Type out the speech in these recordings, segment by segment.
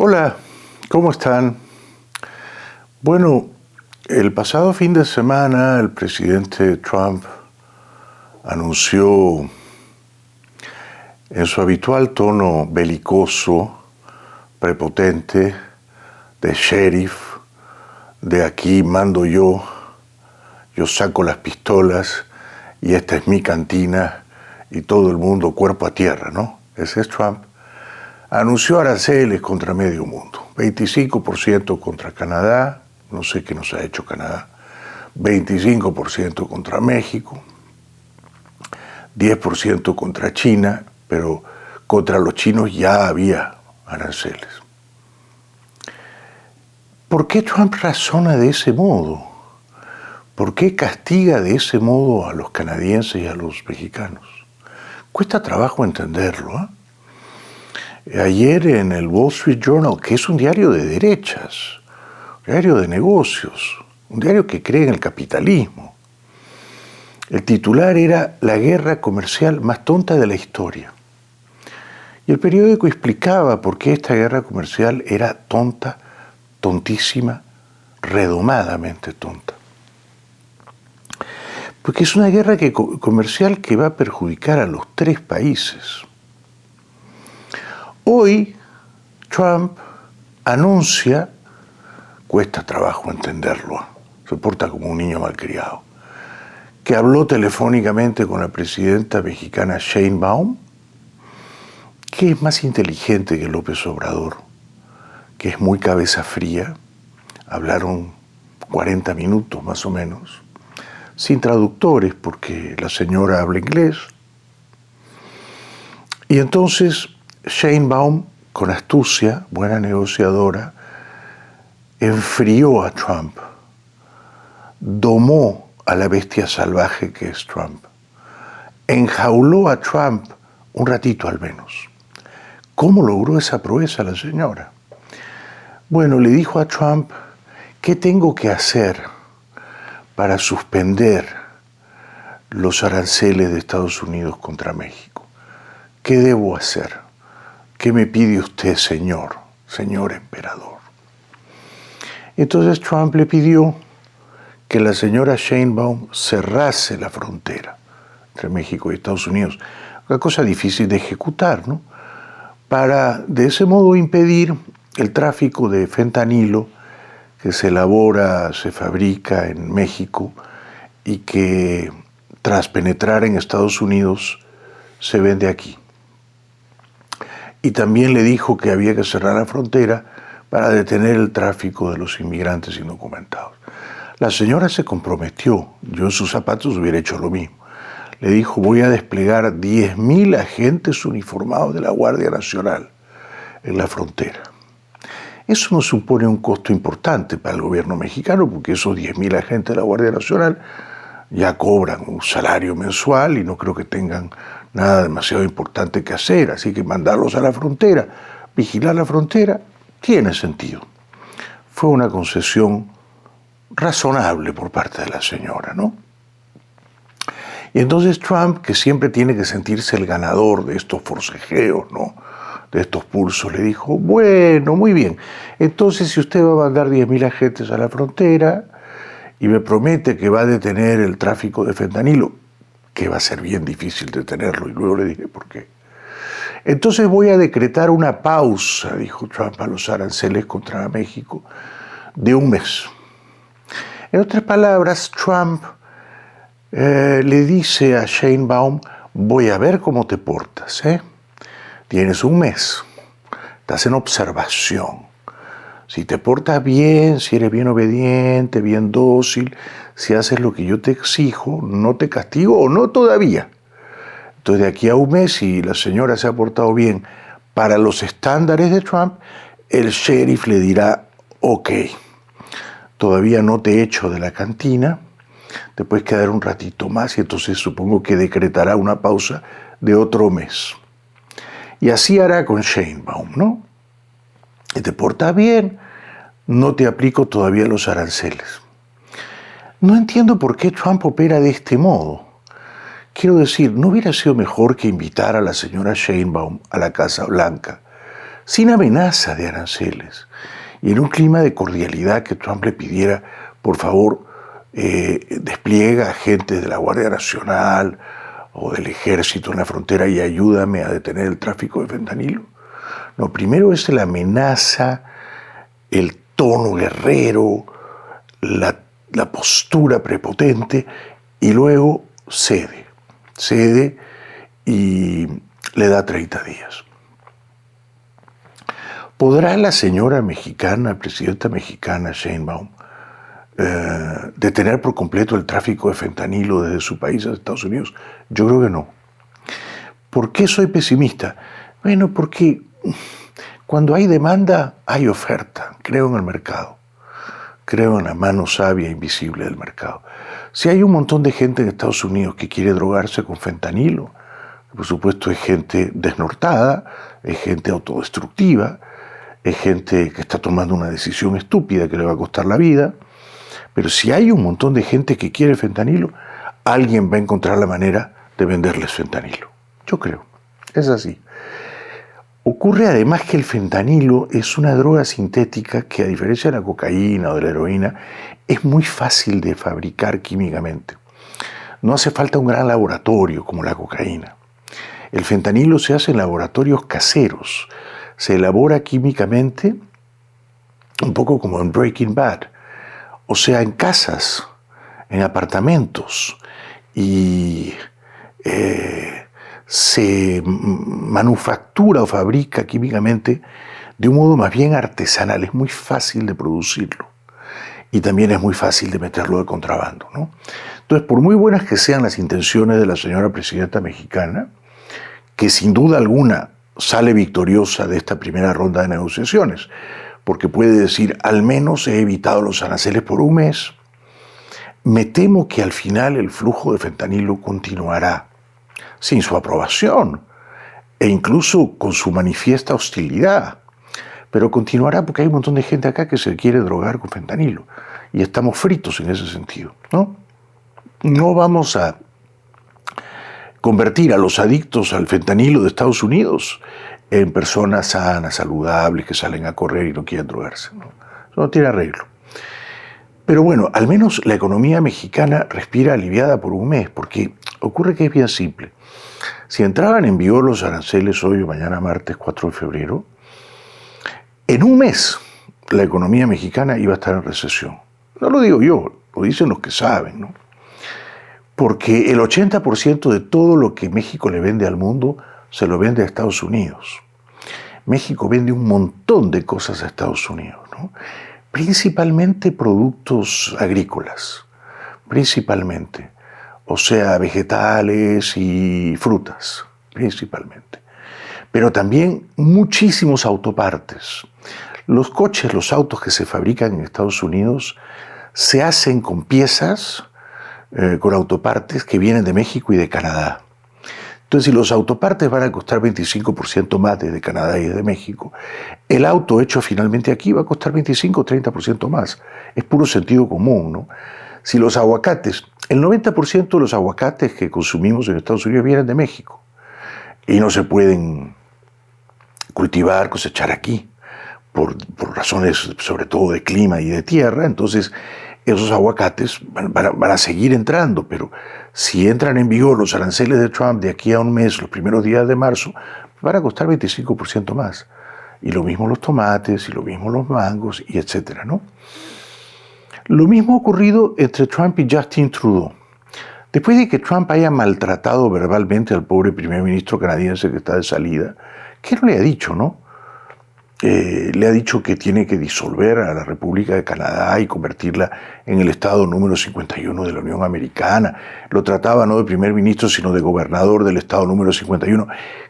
Hola, ¿cómo están? Bueno, el pasado fin de semana el presidente Trump anunció en su habitual tono belicoso, prepotente, de sheriff, de aquí mando yo saco las pistolas y esta es mi cantina y todo el mundo cuerpo a tierra, ¿no? Ese es Trump. Anunció aranceles contra medio mundo, 25% contra Canadá, no sé qué nos ha hecho Canadá, 25% contra México, 10% contra China, pero contra los chinos ya había aranceles. ¿Por qué Trump razona de ese modo? ¿Por qué castiga de ese modo a los canadienses y a los mexicanos? Cuesta trabajo entenderlo, ¿eh? Ayer en el Wall Street Journal, que es un diario de derechas, un diario de negocios, un diario que cree en el capitalismo, el titular era "La guerra comercial más tonta de la historia". Y el periódico explicaba por qué esta guerra comercial era tonta, tontísima, redomadamente tonta. Porque es una guerra comercial que va a perjudicar a los tres países. Hoy Trump anuncia, cuesta trabajo entenderlo, se porta como un niño malcriado, que habló telefónicamente con la presidenta mexicana Sheinbaum, que es más inteligente que López Obrador, que es muy cabeza fría. Hablaron 40 minutos más o menos, sin traductores porque la señora habla inglés. Y entonces Sheinbaum, con astucia, buena negociadora, enfrió a Trump, domó a la bestia salvaje que es Trump, enjauló a Trump un ratito al menos. ¿Cómo logró esa proeza la señora? Bueno, le dijo a Trump, ¿qué tengo que hacer para suspender los aranceles de Estados Unidos contra México? ¿Qué debo hacer? ¿Qué me pide usted, señor emperador? Entonces Trump le pidió que la señora Sheinbaum cerrase la frontera entre México y Estados Unidos. Una cosa difícil de ejecutar, ¿no? Para de ese modo impedir el tráfico de fentanilo que se elabora, se fabrica en México y que tras penetrar en Estados Unidos se vende aquí. Y también le dijo que había que cerrar la frontera para detener el tráfico de los inmigrantes indocumentados. La señora se comprometió, yo en sus zapatos hubiera hecho lo mismo. Le dijo, voy a desplegar 10.000 agentes uniformados de la Guardia Nacional en la frontera. Eso no supone un costo importante para el gobierno mexicano, porque esos 10.000 agentes de la Guardia Nacional ya cobran un salario mensual y no creo que tengan nada demasiado importante que hacer, así que mandarlos a la frontera, vigilar la frontera, tiene sentido. Fue una concesión razonable por parte de la señora, ¿no? Y entonces Trump, que siempre tiene que sentirse el ganador de estos forcejeos, ¿no?, de estos pulsos, le dijo, bueno, muy bien, entonces si usted va a mandar 10.000 agentes a la frontera y me promete que va a detener el tráfico de fentanilo, que va a ser bien difícil detenerlo, y luego le dije por qué. Entonces voy a decretar una pausa, dijo Trump, a los aranceles contra México de un mes. En otras palabras, Trump le dice a Sheinbaum, voy a ver cómo te portas, ¿eh? Tienes un mes, estás en observación. Si te portas bien, si eres bien obediente, bien dócil, si haces lo que yo te exijo, no te castigo o no todavía. Entonces de aquí a un mes, si la señora se ha portado bien para los estándares de Trump, el sheriff le dirá, ok, todavía no te echo de la cantina, te puedes quedar un ratito más y entonces supongo que decretará una pausa de otro mes. Y así hará con Sheinbaum, ¿no? Y te portas bien, no te aplico todavía los aranceles. No entiendo por qué Trump opera de este modo. Quiero decir, ¿no hubiera sido mejor que invitar a la señora Sheinbaum a la Casa Blanca, sin amenaza de aranceles, y en un clima de cordialidad que Trump le pidiera, por favor, despliega agentes de la Guardia Nacional o del Ejército en la frontera y ayúdame a detener el tráfico de fentanilo. No, primero es la amenaza, el tono guerrero, la postura prepotente, y luego cede y le da 30 días. ¿Podrá la señora mexicana, presidenta mexicana Sheinbaum, detener por completo el tráfico de fentanilo desde su país a Estados Unidos? Yo creo que no. ¿Por qué soy pesimista? Bueno, porque cuando hay demanda, hay oferta. Creo en el mercado. Creo en la mano sabia e invisible del mercado. Si hay un montón de gente en Estados Unidos que quiere drogarse con fentanilo, por supuesto es gente desnortada, es gente autodestructiva, es gente que está tomando una decisión estúpida que le va a costar la vida, pero si hay un montón de gente que quiere fentanilo, alguien va a encontrar la manera de venderles fentanilo. Yo creo, es así. Ocurre además que el fentanilo es una droga sintética que, a diferencia de la cocaína o de la heroína, es muy fácil de fabricar químicamente. No hace falta un gran laboratorio como la cocaína. El fentanilo se hace en laboratorios caseros, se elabora químicamente un poco como en Breaking Bad, o sea, en casas, en apartamentos, y se manufactura o fabrica químicamente de un modo más bien artesanal. Es muy fácil de producirlo y también es muy fácil de meterlo de contrabando, ¿no? Entonces, por muy buenas que sean las intenciones de la señora presidenta mexicana, que sin duda alguna sale victoriosa de esta primera ronda de negociaciones, porque puede decir, al menos he evitado los aranceles por un mes, me temo que al final el flujo de fentanilo continuará sin su aprobación e incluso con su manifiesta hostilidad. Pero continuará porque hay un montón de gente acá que se quiere drogar con fentanilo y estamos fritos en ese sentido, ¿no? No vamos a convertir a los adictos al fentanilo de Estados Unidos en personas sanas, saludables, que salen a correr y no quieren drogarse, ¿no? Eso no tiene arreglo. Pero bueno, al menos la economía mexicana respira aliviada por un mes, porque ocurre que es bien simple. Si entraban en vigor los aranceles hoy o mañana, martes 4 de febrero, en un mes la economía mexicana iba a estar en recesión. No lo digo yo, lo dicen los que saben, ¿no? Porque el 80% de todo lo que México le vende al mundo se lo vende a Estados Unidos. México vende un montón de cosas a Estados Unidos, ¿no? Principalmente productos agrícolas, principalmente. O sea, vegetales y frutas, principalmente. Pero también muchísimos autopartes. Los coches, los autos que se fabrican en Estados Unidos se hacen con piezas, con autopartes que vienen de México y de Canadá. Entonces, si los autopartes van a costar 25% más desde Canadá y desde México, el auto hecho finalmente aquí va a costar 25 o 30% más. Es puro sentido común, ¿no? Si los aguacates, el 90% de los aguacates que consumimos en Estados Unidos vienen de México y no se pueden cultivar, cosechar aquí, por razones sobre todo de clima y de tierra. Entonces esos aguacates van a seguir entrando, pero si entran en vigor los aranceles de Trump de aquí a un mes, los primeros días de marzo, van a costar 25% más. Y lo mismo los tomates, y lo mismo los mangos, y etcétera, ¿no? Lo mismo ha ocurrido entre Trump y Justin Trudeau. Después de que Trump haya maltratado verbalmente al pobre primer ministro canadiense que está de salida, ¿qué no le ha dicho, no? Le ha dicho que tiene que disolver a la República de Canadá y convertirla en el estado número 51 de la Unión Americana. Lo trataba no de primer ministro, sino de gobernador del estado número 51.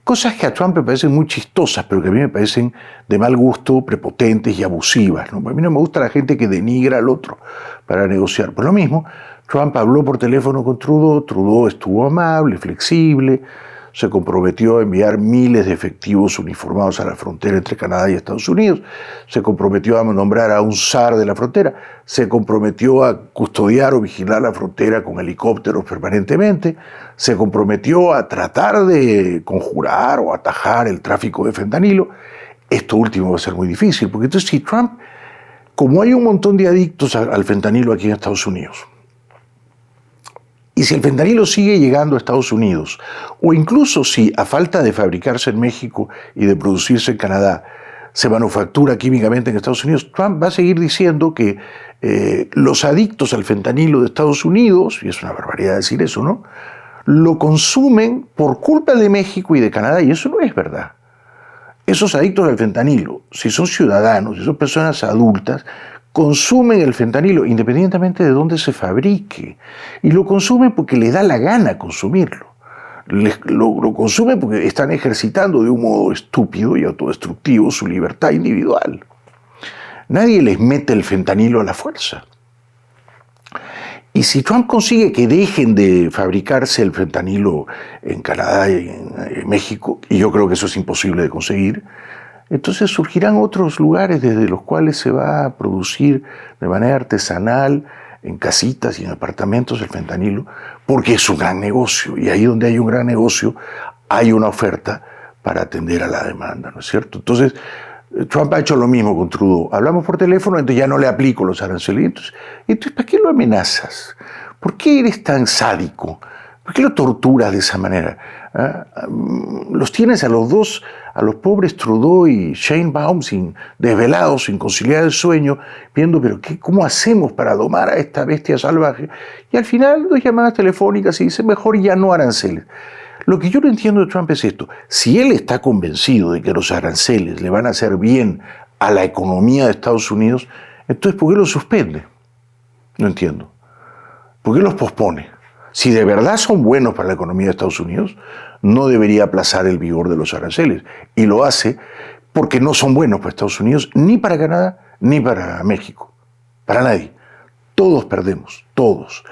Cosas que a Trump me parecen muy chistosas, pero que a mí me parecen de mal gusto, prepotentes y abusivas, ¿no? A mí no me gusta la gente que denigra al otro para negociar. Por lo mismo, Trump habló por teléfono con Trudeau. Trudeau estuvo amable, flexible, se comprometió a enviar miles de efectivos uniformados a la frontera entre Canadá y Estados Unidos, se comprometió a nombrar a un SAR de la frontera, se comprometió a custodiar o vigilar la frontera con helicópteros permanentemente, se comprometió a tratar de conjurar o atajar el tráfico de fentanilo. esto último va a ser muy difícil, porque entonces si Trump, como hay un montón de adictos al fentanilo aquí en Estados Unidos, y si el fentanilo sigue llegando a Estados Unidos, o incluso si a falta de fabricarse en México y de producirse en Canadá, se manufactura químicamente en Estados Unidos, Trump va a seguir diciendo que los adictos al fentanilo de Estados Unidos, y es una barbaridad decir eso, ¿no?, lo consumen por culpa de México y de Canadá, y eso no es verdad. Esos adictos al fentanilo, si son ciudadanos, si son personas adultas, consumen el fentanilo independientemente de dónde se fabrique. Y lo consumen porque les da la gana consumirlo. Lo consumen porque están ejercitando de un modo estúpido y autodestructivo su libertad individual. Nadie les mete el fentanilo a la fuerza. Y si Trump consigue que dejen de fabricarse el fentanilo en Canadá y en México, y yo creo que eso es imposible de conseguir, entonces surgirán otros lugares desde los cuales se va a producir de manera artesanal, en casitas y en apartamentos el fentanilo, porque es un gran negocio, y ahí donde hay un gran negocio hay una oferta para atender a la demanda, ¿no es cierto? Entonces, Trump ha hecho lo mismo con Trudeau. Hablamos por teléfono, entonces ya no le aplico los aranceles. Entonces, ¿para qué lo amenazas? ¿Por qué eres tan sádico? ¿Por qué lo torturas de esa manera? Los tienes a los dos, a los pobres Trudeau y Sheinbaum, desvelados, sin conciliar el sueño, viendo, pero ¿cómo hacemos para domar a esta bestia salvaje? Y al final, 2 llamadas telefónicas y dice, mejor ya no aranceles. Lo que yo no entiendo de Trump es esto. Si él está convencido de que los aranceles le van a hacer bien a la economía de Estados Unidos, entonces ¿por qué los suspende? No entiendo. ¿Por qué los pospone? Si de verdad son buenos para la economía de Estados Unidos, no debería aplazar el vigor de los aranceles. Y lo hace porque no son buenos para Estados Unidos, ni para Canadá, ni para México. Para nadie. Todos perdemos, todos.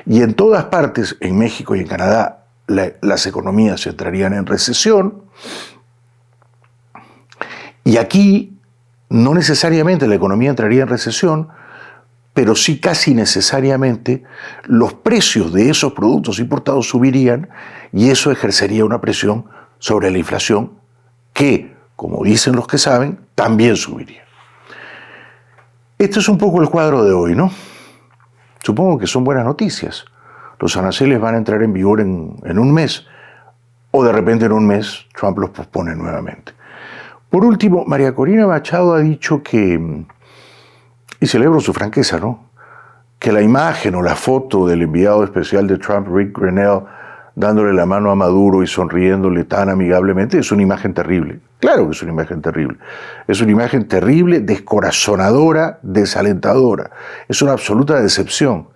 Y en todas partes, en México y en Canadá, las economías entrarían en recesión, y aquí no necesariamente la economía entraría en recesión, pero sí casi necesariamente los precios de esos productos importados subirían, y eso ejercería una presión sobre la inflación que, como dicen los que saben, también subiría. Este es un poco el cuadro de hoy, ¿no? Supongo que son buenas noticias. Los aranceles van a entrar en vigor en un mes, o de repente en un mes Trump los pospone nuevamente. Por último, María Corina Machado ha dicho que, y celebro su franqueza, ¿no?, que la imagen o la foto del enviado especial de Trump, Rick Grenell, dándole la mano a Maduro y sonriéndole tan amigablemente, es una imagen terrible. Claro que es una imagen terrible. Es una imagen terrible, descorazonadora, desalentadora. Es una absoluta decepción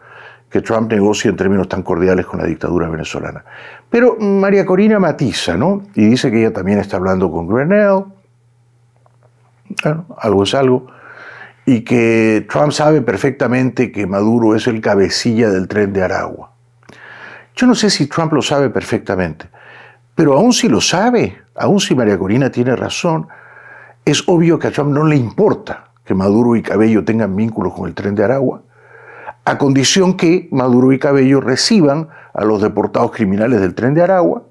que Trump negocie en términos tan cordiales con la dictadura venezolana. Pero María Corina matiza, ¿no?, y dice que ella también está hablando con Grenell, bueno, algo es algo, y que Trump sabe perfectamente que Maduro es el cabecilla del Tren de Aragua. Yo no sé si Trump lo sabe perfectamente, pero aun si lo sabe, aun si María Corina tiene razón, es obvio que a Trump no le importa que Maduro y Cabello tengan vínculos con el Tren de Aragua, a condición que Maduro y Cabello reciban a los deportados criminales del Tren de Aragua,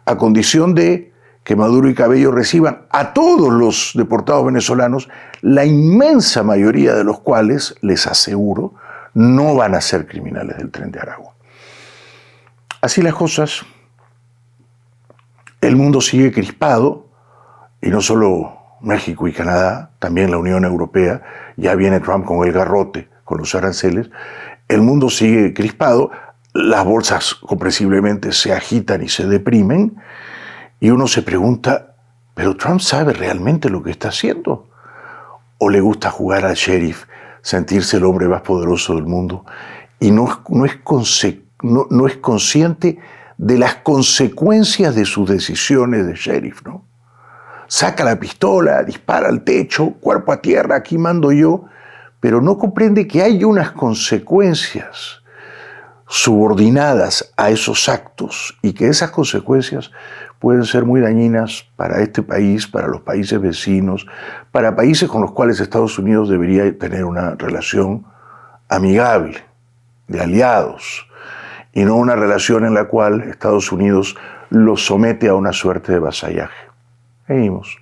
a condición de que Maduro y Cabello reciban a todos los deportados venezolanos, la inmensa mayoría de los cuales, les aseguro, no van a ser criminales del Tren de Aragua. Así las cosas, el mundo sigue crispado, y no solo México y Canadá, también la Unión Europea, ya viene Trump con el garrote, con los aranceles, el mundo sigue crispado, las bolsas comprensiblemente se agitan y se deprimen, y uno se pregunta, ¿pero Trump sabe realmente lo que está haciendo? ¿O le gusta jugar al sheriff, sentirse el hombre más poderoso del mundo, y no es consciente de las consecuencias de sus decisiones de sheriff, ¿no? Saca la pistola, dispara al techo, cuerpo a tierra, aquí mando yo, pero no comprende que hay unas consecuencias subordinadas a esos actos y que esas consecuencias pueden ser muy dañinas para este país, para los países vecinos, para países con los cuales Estados Unidos debería tener una relación amigable, de aliados, y no una relación en la cual Estados Unidos los somete a una suerte de vasallaje. Seguimos.